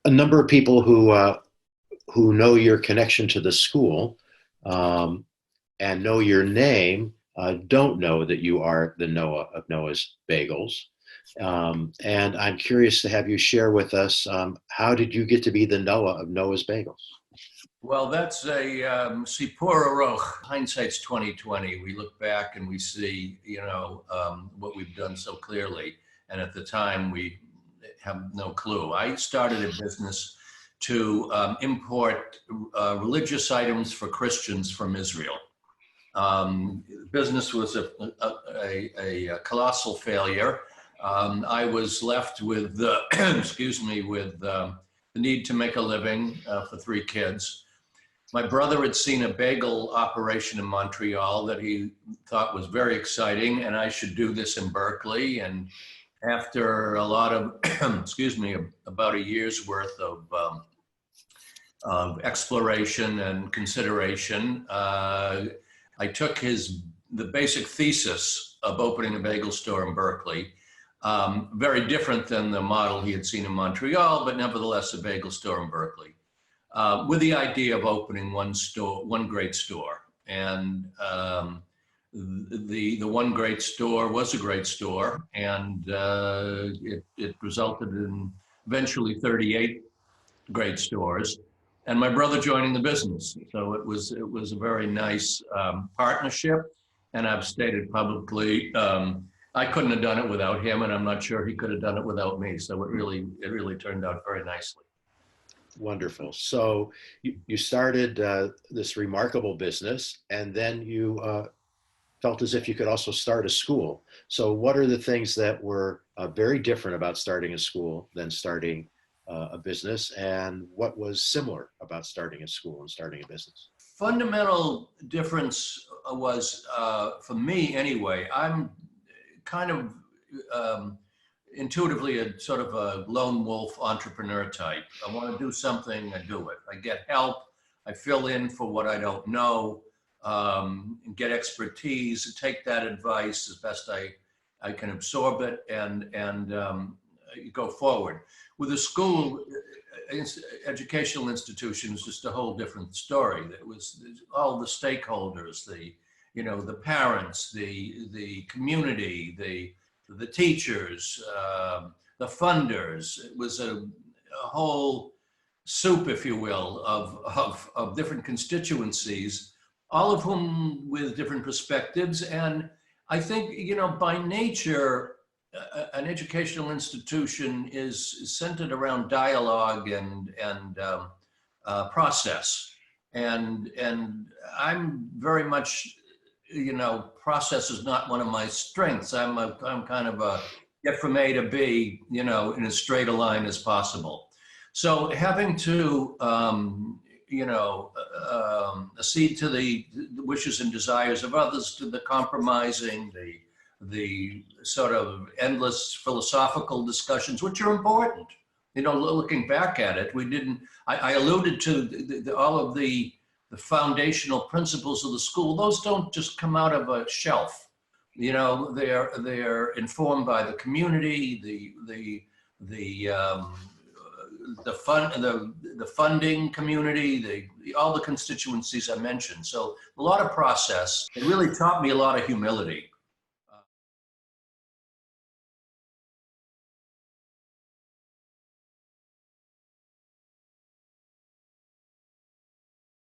a number of people who know your connection to the school um, and know your name don't know that you are the Noah of Noah's Bagels. And I'm curious to have you share with us, how did you get to be the Noah of Noah's Bagels? Well, that's a Sipur Aroch. Hindsight's 2020. We look back and we see, what we've done so clearly. And at the time, we have no clue. I started a business to import religious items for Christians from Israel. Business was a colossal failure. I was left with, with the need to make a living for 3 kids. My brother had seen a bagel operation in Montreal that he thought was very exciting, and I should do this in Berkeley. And after a lot of, about a year's worth of exploration and consideration, I took the basic thesis of opening a bagel store in Berkeley. Very different than the model he had seen in Montreal, but nevertheless a bagel store in Berkeley. With the idea of opening one great store. And the one great store was a great store, and it resulted in eventually 38 great stores, and my brother joining the business. So it was a very nice partnership, and I've stated publicly, I couldn't have done it without him, and I'm not sure he could have done it without me. So it really turned out very nicely. Wonderful. So you started this remarkable business, and then you felt as if you could also start a school. So what are the things that were very different about starting a school than starting a business, and what was similar about starting a school and starting a business? Fundamental difference was, for me anyway, I'm kind of intuitively a sort of a lone wolf entrepreneur type. I want to do something, I do it. I get help, I fill in for what I don't know, and get expertise, take that advice as best I can absorb it, and go forward. With a school, educational institution is just a whole different story. It was all the stakeholders, the parents, the community, the teachers, the funders. It was a whole soup, if you will, of different constituencies, all of whom with different perspectives. And I think, by nature, an educational institution is centered around dialogue and process. And I'm very much, process is not one of my strengths. I'm kind of a get from A to B, in as straight a line as possible. So having to, accede to the wishes and desires of others, to the compromising, the sort of endless philosophical discussions, which are important. Looking back at it, I alluded to all of the foundational principles of the school. Those don't just come out of a shelf. They're informed by the community, the funding community, all the constituencies I mentioned. So a lot of process. It really taught me a lot of humility.